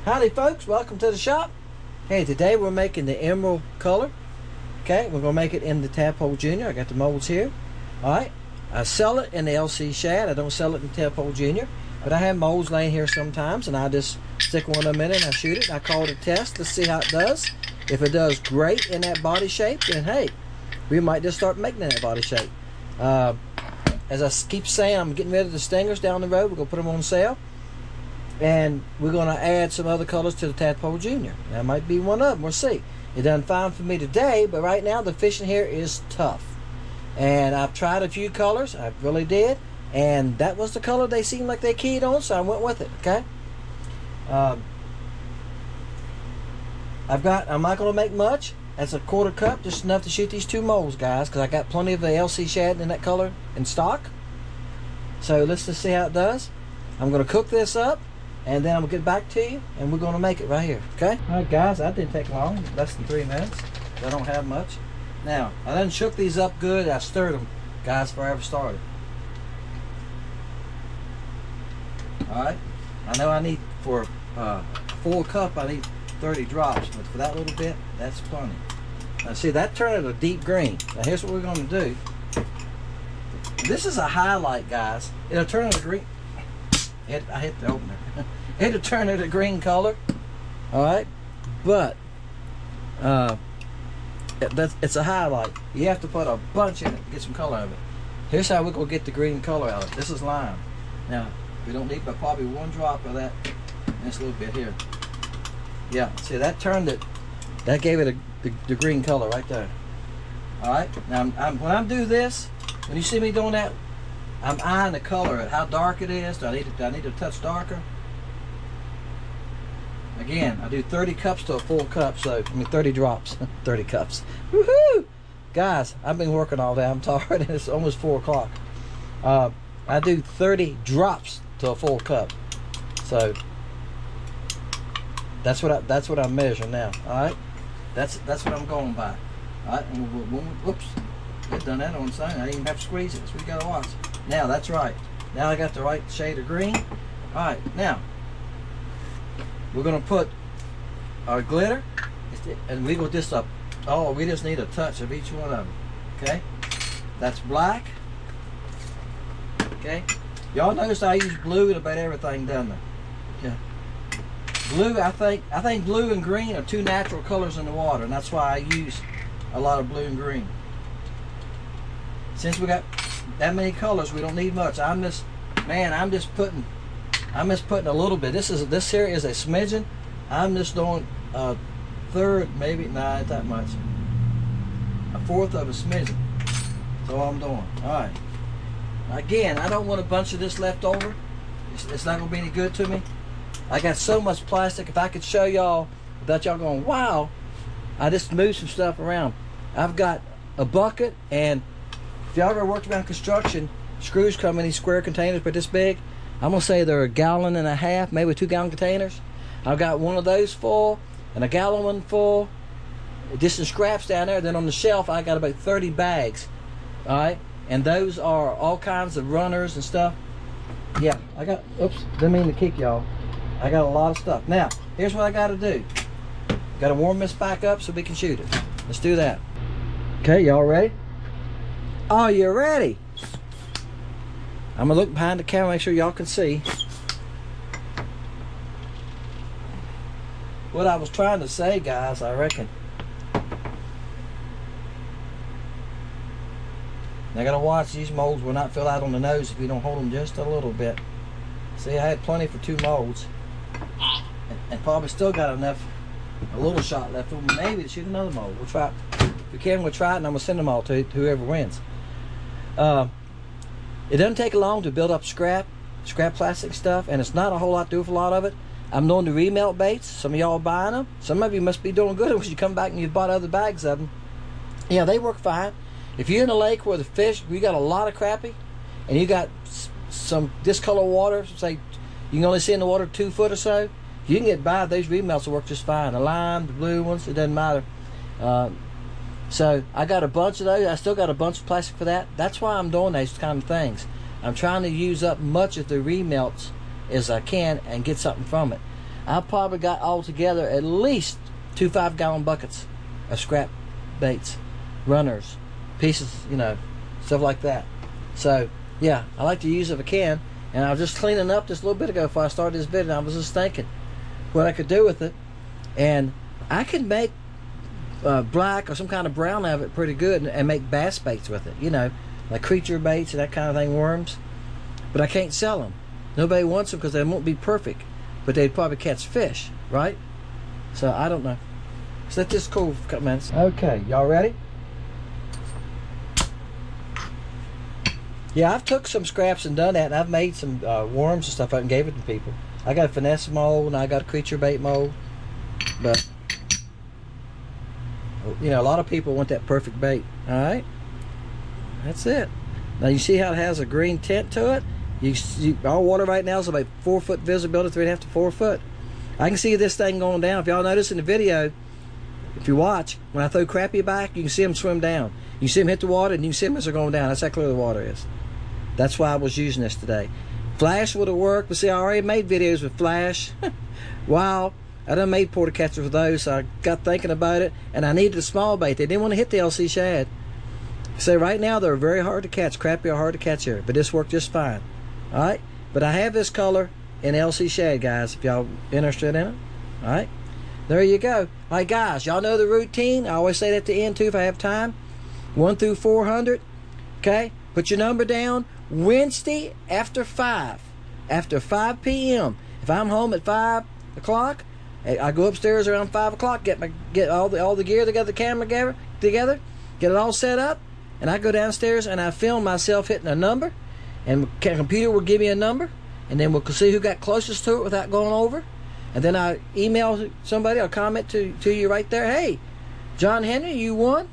Howdy folks, welcome to the shop. Hey, today we're making the emerald color. Okay, we're going to make it in the Tadpole Junior. I got the molds here. Alright, I sell it in the LC shad. I don't sell it in Tadpole Junior. But I have molds laying here sometimes, and I just stick one of them in it and I shoot it. I call it a test to see how it does. If it does great in that body shape, then hey, we might just start making that body shape. As I keep saying, I'm getting rid of the stingers down the road. We're going to put them on sale. And we're going to add some other colors to the Tadpole Junior. That might be one of them. We'll see. It done fine for me today, but right now the fishing here is tough. And I've tried a few colors. I really did. And that was the color they seemed like they keyed on, so I went with it. Okay. I'm not going to make much. That's a quarter cup, just enough to shoot these two molds, guys, because I got plenty of the LC shad in that color in stock. So let's just see how it does. I'm going to cook this up, and then I'm going to get back to you, and we're going to make it right here, okay? Alright guys, that didn't take long, less than 3 minutes. I don't have much. Now, I done shook these up good. I stirred them, guys, before I ever started. Alright, I know I need, for a full cup, I need 30 drops, but for that little bit, that's plenty. Now see, that turned it a deep green. Now here's what we're going to do. This is a highlight, guys. It'll turn it a green. I hit the opener. It'll turn it a green color. Alright, but it's a highlight. You have to put a bunch in it to get some color out of it. Here's how we're going to get the green color out of it. This is lime. Now, we don't need but probably 1 drop of that in this little bit here. Yeah, see, that turned it, that gave it the green color right there. Alright, now when I do this, when you see me doing that, I'm eyeing the color at how dark it is. Do I need a touch darker? Again, I do 30 cups to a full cup, so I mean 30 drops, 30 cups. Woohoo! Guys, I've been working all day. I'm tired, and it's almost 4 o'clock. I do 30 drops to a full cup, so that's what I'm measuring now. All right, that's what I'm going by. All right, whoops, I've done that on its own. I didn't even have to squeeze it. So we gotta watch. Now that's right. Now I got the right shade of green. All right, now we're gonna put our glitter, and we go just up. Oh, we just need a touch of each one of them. Okay, that's black. Okay, y'all notice I use blue in about everything, doesn't I? Yeah. Blue, I think blue and green are 2 natural colors in the water, and that's why I use a lot of blue and green. Since we got that many colors, we don't need much. I'm just putting a little bit. This here is a smidgen. I'm just doing a third, maybe, nah, not that much. A fourth of a smidgen. That's all I'm doing. All right. Again, I don't want a bunch of this left over. It's not gonna be any good to me. I got so much plastic. If I could show y'all without y'all going, wow, I just moved some stuff around. I've got a bucket, and if y'all ever worked around construction, screws come in these square containers but this big. I'm gonna say they're 1.5 gallons, maybe 2 gallon containers. I've got one of those full and a gallon one full. Just some scraps down there. Then on the shelf I got about 30 bags. Alright, and those are all kinds of runners and stuff. Yeah, I got, oops, didn't mean to kick y'all. I got a lot of stuff. Now, here's what I gotta do. Gotta warm this back up so we can shoot it. Let's do that. Okay, y'all ready? Oh, you're ready? I'm gonna look behind the camera, make sure y'all can see. What I was trying to say, guys, I reckon. Now, I gotta watch, these molds will not fill out on the nose if you don't hold them just a little bit. See, I had plenty for 2 molds. And probably still got enough, a little shot left over, maybe to shoot another mold. We'll try it. If we can, we'll try it, and I'm gonna send them all to whoever wins. It doesn't take long to build up scrap plastic stuff, and it's not a whole lot to do with a lot of it. I'm doing the remelt baits. Some of y'all are buying them. Some of you must be doing good because you come back and you've bought other bags of them. Yeah, they work fine. If you're in a lake where the fish, we got a lot of crappie, and you got some discolored water, say you can only see in the water 2 foot or so, you can get by. Those remelts will work just fine. The lime, the blue ones, it doesn't matter. So I got a bunch of those. I still got a bunch of plastic for that. That's why I'm doing these kind of things. I'm trying to use up much of the remelts as I can and get something from it. I probably got altogether at least 2 5-gallon buckets of scrap baits, runners, pieces, you know, stuff like that. So yeah, I like to use it if I can. And I was just cleaning up just a little bit ago before I started this video, and I was just thinking what I could do with it. And I can make black or some kind of brown of it pretty good, and make bass baits with it, you know, like creature baits and that kind of thing, worms. But I can't sell them. Nobody wants them because they won't be perfect, but they'd probably catch fish, right? So I don't know. So let this cool for a couple minutes. Okay, y'all ready? Yeah, I've took some scraps and done that, and I've made some worms and stuff out and gave it to people. I got a finesse mold and I got a creature bait mold, but you know, a lot of people want that perfect bait. All right, that's it. Now you see how it has a green tint to it. Our water right now is about 4 foot visibility, 3.5 to 4 foot. I can see this thing going down. If y'all notice in the video, if you watch, when I throw crappie back, you can see them swim down. You see them hit the water, and you can see them as they're going down. That's how clear the water is. That's why I was using this today. Flash would have worked, but see, I already made videos with flash. Wow, I done made porta catchers with those, so I got thinking about it, and I needed a small bait. They didn't want to hit the LC shad. So right now, they're very hard to catch. Crappie are hard to catch here, but this worked just fine. All right, but I have this color in LC shad, guys, if y'all interested in it. All right, there you go. All right, guys, y'all know the routine. I always say that at the end too if I have time. 1 through 400. Okay, put your number down. Wednesday after 5 p.m. If I'm home at 5 o'clock, I go upstairs around 5 o'clock, get all the gear together, the camera together, get it all set up, and I go downstairs and I film myself hitting a number, and the computer will give me a number, and then we'll see who got closest to it without going over, and then I email somebody or comment to you right there. Hey, John Henry, you won.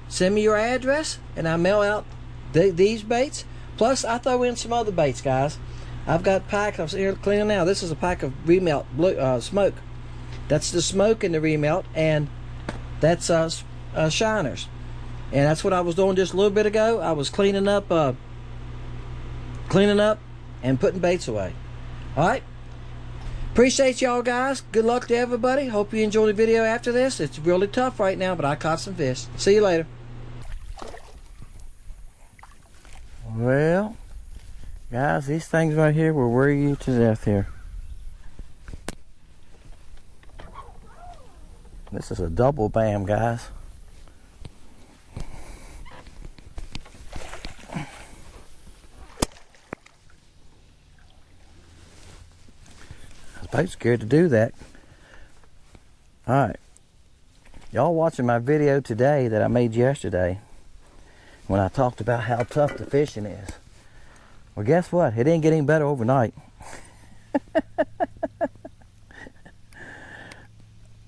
Send me your address, and I mail out these baits. Plus, I throw in some other baits, guys. I've got packs. I'm sitting here cleaning now. This is a pack of remelt smoke. That's the smoke in the remelt, and that's shiners. And that's what I was doing just a little bit ago. I was cleaning up and putting baits away. All right. Appreciate y'all, guys. Good luck to everybody. Hope you enjoy the video after this. It's really tough right now, but I caught some fish. See you later. Well, guys, these things right here will wear you to death here. This is a double bam, guys. I was about scared to do that. Alright. Y'all watching my video today that I made yesterday when I talked about how tough the fishing is. Well, guess what? It didn't get any better overnight.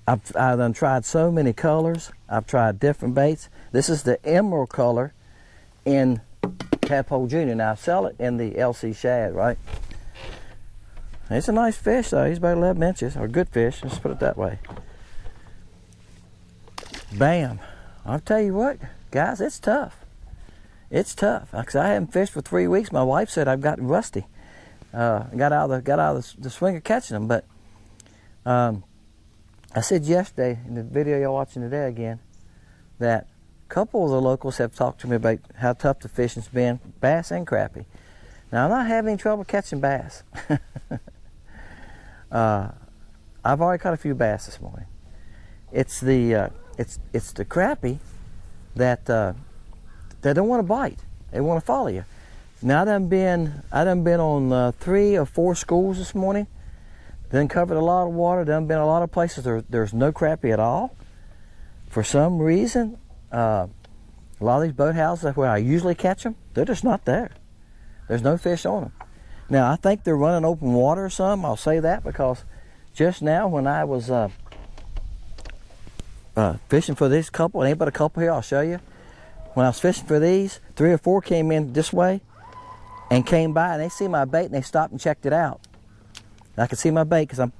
I've done tried so many colors. I've tried different baits. This is the emerald color in Tadpole Jr. Now I sell it in the LC shad, right? It's a nice fish though. He's about 11 inches, or good fish. Let's put it that way. Bam! I'll tell you what, guys, it's tough. It's tough. Cause I haven't fished for 3 weeks. My wife said I've gotten rusty. Got out of the swing of catching them, but. I said yesterday in the video y'all watching today again that a couple of the locals have talked to me about how tough the fishing's been, bass and crappie. Now I'm not having any trouble catching bass. I've already caught a few bass this morning. It's the crappie that they don't want to bite. They want to follow you. Now I done been on 3 or 4 schools this morning. Done covered a lot of water. Done been a lot of places there's no crappie at all. For some reason, a lot of these boathouses where I usually catch them, they're just not there. There's no fish on them. Now I think they're running open water or something. I'll say that because just now when I was fishing for this couple, and ain't but a couple here, I'll show you. When I was fishing for these, 3 or 4 came in this way and came by, and they see my bait and they stopped and checked it out. I can see my bait because I'm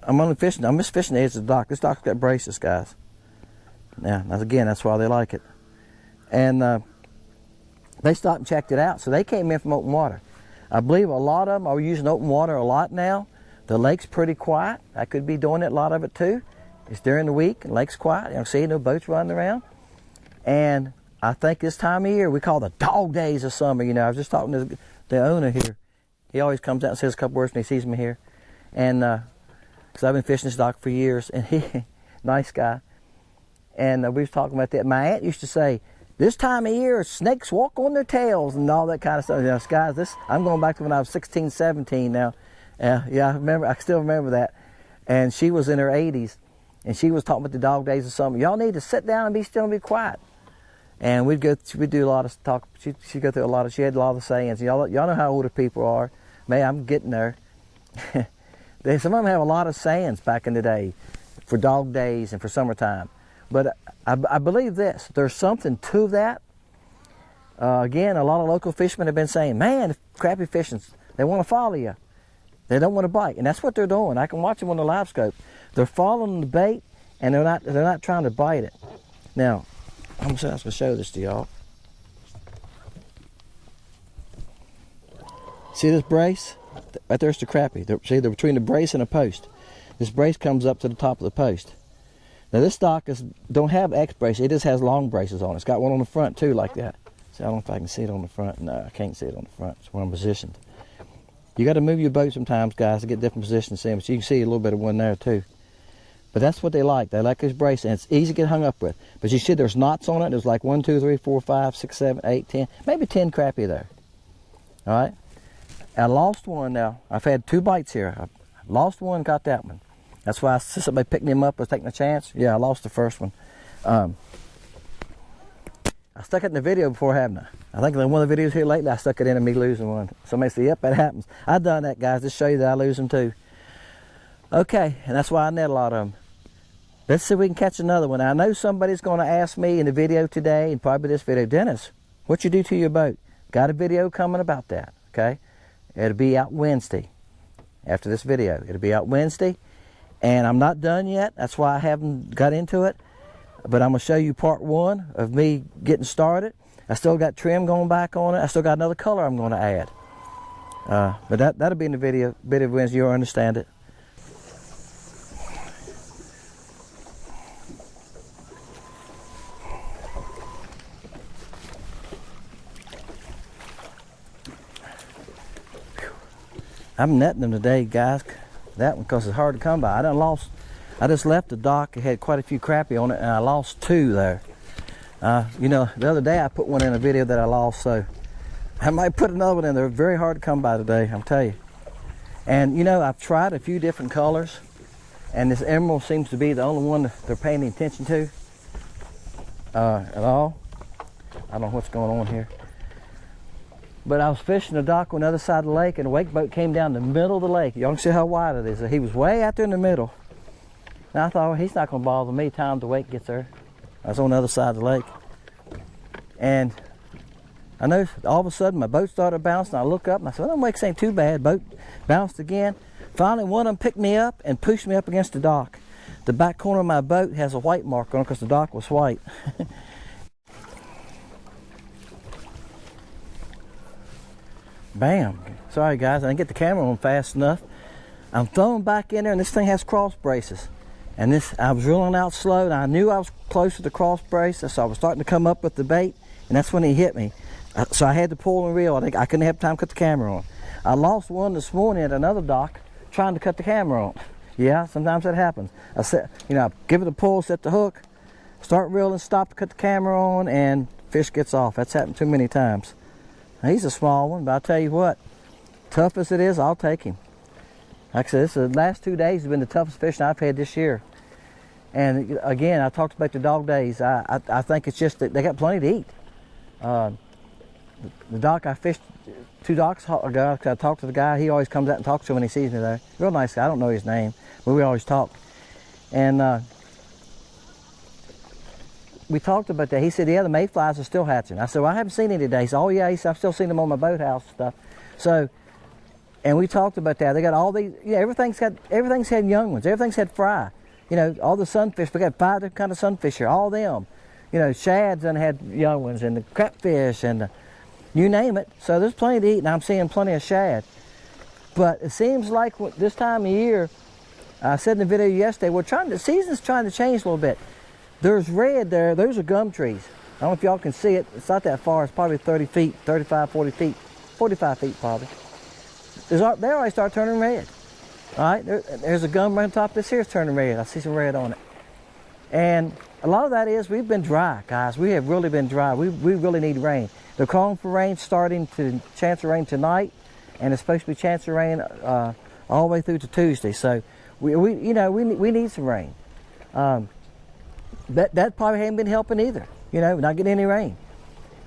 only fishing. I'm just fishing the edge of the dock. This dock's got braces, guys. Now again, that's why they like it. and they stopped and checked it out. So they came in from open water. I believe a lot of them are using open water a lot now. The lake's pretty quiet. I could be doing it, a lot of it too. It's during the week, and the lake's quiet. You don't see no boats running around. And I think this time of year, we call the dog days of summer. You know, I was just talking to the owner here. He always comes out and says a couple words when he sees me here. And, because I've been fishing this dock for years, and he, nice guy. And we was talking about that. My aunt used to say, this time of year, snakes walk on their tails and all that kind of stuff. You know, guys, I'm going back to when I was 16, 17 now. Yeah, I still remember that. And she was in her 80s, and she was talking about the dog days of summer. Y'all need to sit down and be still and be quiet. And we'd do a lot of talk. She'd go through a lot of, she had a lot of sayings. Y'all know how older people are. Man, I'm getting there. Some of them have a lot of sayings back in the day for dog days and for summertime. But I believe this, there's something to that. Again, a lot of local fishermen have been saying, man, crappie fishing, they want to follow you. They don't want to bite. And that's what they're doing. I can watch them on the live scope. They're following the bait, and they're not trying to bite it. Now, I'm just going to show this to y'all. See this brace? Right there's the crappie. See, they're between the brace and a post. This brace comes up to the top of the post. Now this dock don't have X brace, it just has long braces on it. It's got one on the front too, like that. See, I don't know if I can see it on the front. No, I can't see it on the front. It's where I'm positioned. You got to move your boat sometimes, guys, to get different positions. So you can see a little bit of one there too. But that's what they like. They like this brace, and it's easy to get hung up with. But you see there's knots on it. There's like 1, 2, 3, 4, 5, 6, 7, 8, 10, maybe 10 crappie there. All right. I lost one now. I've had 2 bites here. I lost one, got that one. That's why I said somebody picked him up, was taking a chance. Yeah, I lost the first one. I stuck it in the video before, haven't I? I think in one of the videos here lately, I stuck it in and me losing one. Somebody said, yep, that happens. I've done that, guys, just show you that I lose them too. Okay, and that's why I net a lot of them. Let's see if we can catch another one. I know somebody's going to ask me in the video today, and probably this video, Dennis, what you do to your boat? Got a video coming about that, okay? It'll be out Wednesday after this video. It'll be out Wednesday. And I'm not done yet. That's why I haven't got into it. But I'm going to show you part 1 of me getting started. I still got trim going back on it. I still got another color I'm going to add. But that'll be in the video Wednesday. You'll understand it. I'm netting them today, guys. That one, because it's hard to come by. I just left the dock. It had quite a few crappie on it, and I lost 2 there. You know, the other day I put one in a video that I lost, so I might put another one in there. Very hard to come by today, I'll tell you. And you know, I've tried a few different colors, and this emerald seems to be the only one that they're paying attention to at all. I don't know what's going on here. But I was fishing the dock on the other side of the lake, and a wake boat came down the middle of the lake. Y'all can see how wide it is. He was way out there in the middle. And I thought, well, he's not going to bother me time the wake gets there. I was on the other side of the lake. And I know all of a sudden my boat started bouncing. I look up and I said, well, the wakes ain't too bad. Boat bounced again. Finally, one of them picked me up and pushed me up against the dock. The back corner of my boat has a white mark on it because the dock was white. Bam. Sorry guys, I didn't get the camera on fast enough. I'm throwing back in there, and this thing has cross braces. And this, I was reeling out slow, and I knew I was close to the cross brace, so I was starting to come up with the bait, and that's when he hit me. So I had to pull and reel. I think I couldn't have time to cut the camera on. I lost one this morning at another dock trying to cut the camera on. Yeah, sometimes that happens. I said, you know, I give it a pull, set the hook, start reeling, stop to cut the camera on, and fish gets off. That's happened too many times. Now, he's a small one, but I'll tell you what, tough as it is, I'll take him. Like I said, the last 2 days have been the toughest fishing I've had this year. And again, I talked about the dog days. I think it's just that they got plenty to eat. The dock I fished 2 docks ago, I talked to the guy. He always comes out and talks to me when he sees me there. Real nice guy. I don't know his name, but we always talk. And we talked about that. He said, yeah, the mayflies are still hatching. I said, well, I haven't seen any today. He said, oh yeah, he said, I've still seen them on my boathouse and stuff. So, and we talked about that. They got all these, yeah, everything's had young ones. Everything's had fry. You know, all the sunfish, we got 5 different kinds of sunfish here, all them. you know, shads and had young ones, and the crapfish, and the, you name it. So there's plenty to eat, and I'm seeing plenty of shad. But it seems like this time of year, I said in the video yesterday, the season's trying to change a little bit. There's red there, those are gum trees. I don't know if y'all can see it, it's not that far, it's probably 30 feet, 35, 40 feet, 45 feet probably. They already start turning red. All right, there's a gum right on top of this here, it's turning red. I see some red on it. And a lot of that is we've been dry, guys. We have really been dry. We really need rain. They're calling for rain, chance of rain tonight, and it's supposed to be chance of rain all the way through to Tuesday. So we need some rain. That probably hasn't been helping either. You know, not getting any rain.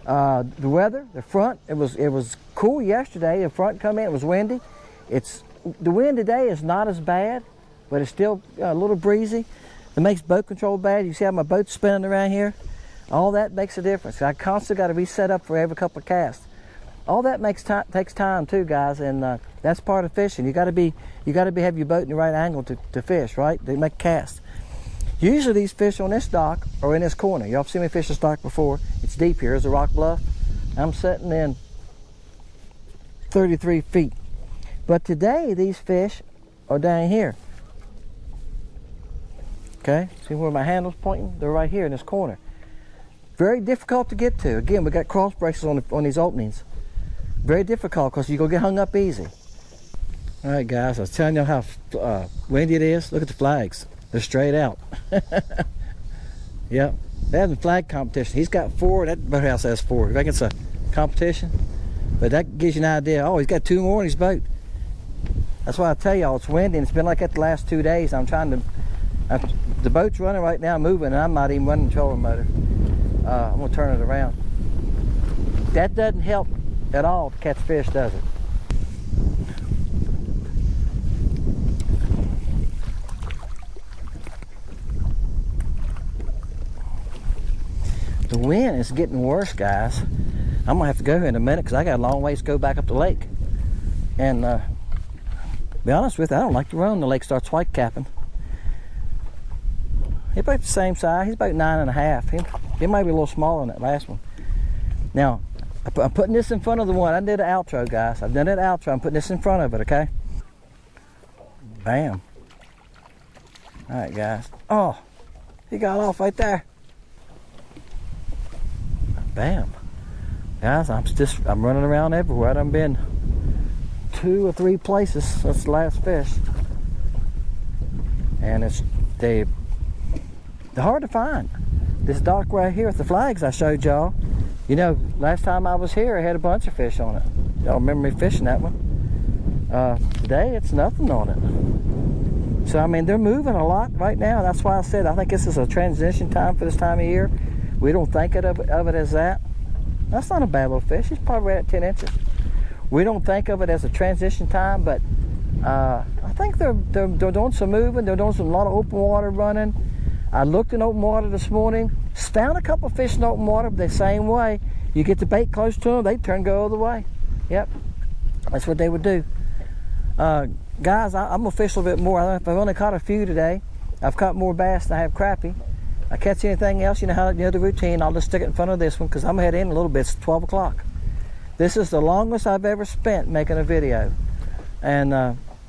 The weather, the front, it was cool yesterday. The front come in, it was windy. The wind today is not as bad, but it's still a little breezy. It makes boat control bad. You see how my boat's spinning around here? All that makes a difference. I constantly got to reset up for every couple of casts. All that takes time too, guys, and that's part of fishing. You got to have your boat in the right angle to fish, right? To make casts. Usually these fish on this dock are in this corner. Y'all seen me fish this dock before. It's deep here. There's a rock bluff. I'm sitting in 33 feet. But today these fish are down here. Okay, see where my handle's pointing? They're right here in this corner. Very difficult to get to. Again, we got cross braces on these openings. Very difficult because you go get hung up easy. All right, guys, I was telling you how windy it is. Look at the flags. They're straight out. Yep, they're having flag competition. He's got 4. That boathouse has 4. You reckon it's a competition? But that gives you an idea. Oh, he's got 2 more in his boat. That's why I tell y'all it's windy, and it's been like that the last 2 days. The boat's running right now, moving, and I'm not even running the trolling motor. I'm gonna turn it around. That doesn't help at all to catch fish, does it? The wind is getting worse, guys. I'm gonna have to go here in a minute because I got a long ways to go back up the lake. And be honest with you, I don't like to run when the lake starts white capping. He's about the same size. He's about 9.5. He might be a little smaller than that last one. Now, I'm putting this in front of the one. I did an outro, guys. I've done that outro. I'm putting this in front of it, okay? Bam. All right, guys. Oh, he got off right there. Bam. Guys, I'm running around everywhere. I've been 2 or 3 places since the last fish. And they're hard to find. This dock right here with the flags I showed y'all, you know, last time I was here I had a bunch of fish on it. Y'all remember me fishing that one? Today it's nothing on it. So I mean, they're moving a lot right now. That's why I said I think this is a transition time for this time of year. We don't think of it as that. That's not a bad little fish. He's probably right at 10 inches. We don't think of it as a transition time, but I think they're doing some moving. They're doing a lot of open water running. I looked in open water this morning, found a couple of fish in open water, but the same way. You get the bait close to them, they turn go the other way. Yep, that's what they would do. Guys, I'm gonna fish a little bit more. I've only caught a few today. I've caught more bass than I have crappie. I catch anything else, you know the routine. I'll just stick it in front of this one because I'm gonna head in a little bit. It's 12 o'clock. This is the longest I've ever spent making a video. And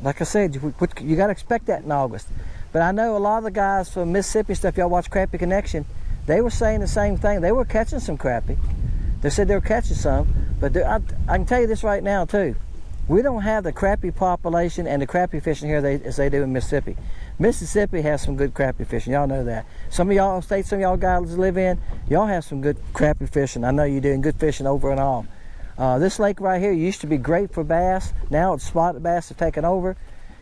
like I said, you gotta expect that in August. But I know a lot of the guys from Mississippi stuff, y'all watch Crappie Connection, they were saying the same thing. They were catching some crappie. They said they were catching some, but I can tell you this right now too. We don't have the crappie population and the crappie fishing here as they do in Mississippi. Mississippi has some good crappie fishing, y'all know that. Some of y'all states, some of y'all guys live in, y'all have some good crappie fishing. I know you do, and good fishing over and all. This lake right here used to be great for bass. Now it's spotted bass have taken over.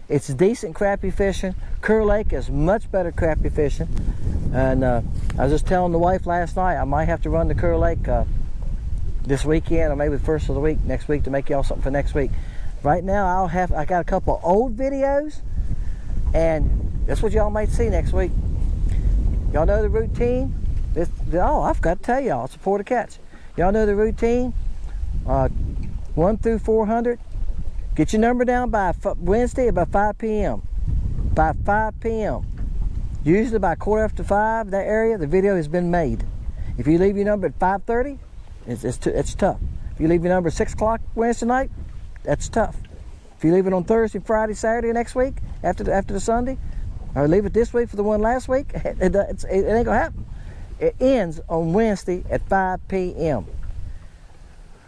It's decent crappie fishing. Kerr Lake is much better crappie fishing. And I was just telling the wife last night, I might have to run to Kerr Lake this weekend, or maybe the first of the week, next week, to make y'all something for next week. Right now, I got a couple of old videos, and that's what y'all might see next week. Y'all know the routine. I forgot to tell y'all, it's a pour to catch. Y'all know the routine. 1 through 400. Get your number down by Wednesday about 5 p.m. By 5 p.m. Usually by 5:15, that area, the video has been made. If you leave your number at 5:30, it's tough. If you leave your number at 6 o'clock Wednesday night, that's tough. If you leave it on Thursday, Friday, Saturday next week, after the Sunday, or leave it this week for the one last week, it ain't gonna happen. It ends on Wednesday at 5 p.m.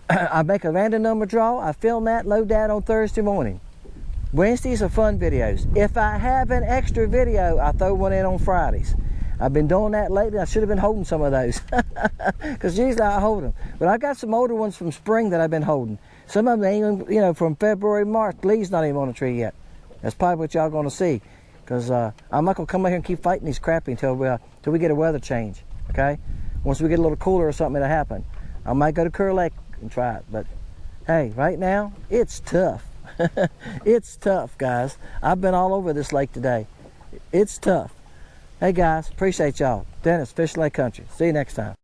I make a random number draw, I film that, load that on Thursday morning. Wednesdays are fun videos. If I have an extra video, I throw one in on Fridays. I've been doing that lately. I should have been holding some of those, because usually I hold them. But I got some older ones from spring that I've been holding. Some of them ain't even, from February, March. Leaves not even on the tree yet. That's probably what y'all gonna see, because I'm not gonna come out here and keep fighting these crappie until we get a weather change. Okay, once we get a little cooler or something, it'll happen. I might go to Kerr Lake and try it, but hey, right now it's tough. It's tough, guys. I've been all over this lake today. It's tough. Hey guys, appreciate y'all. Dennis, Fish Lake Country. See you next time.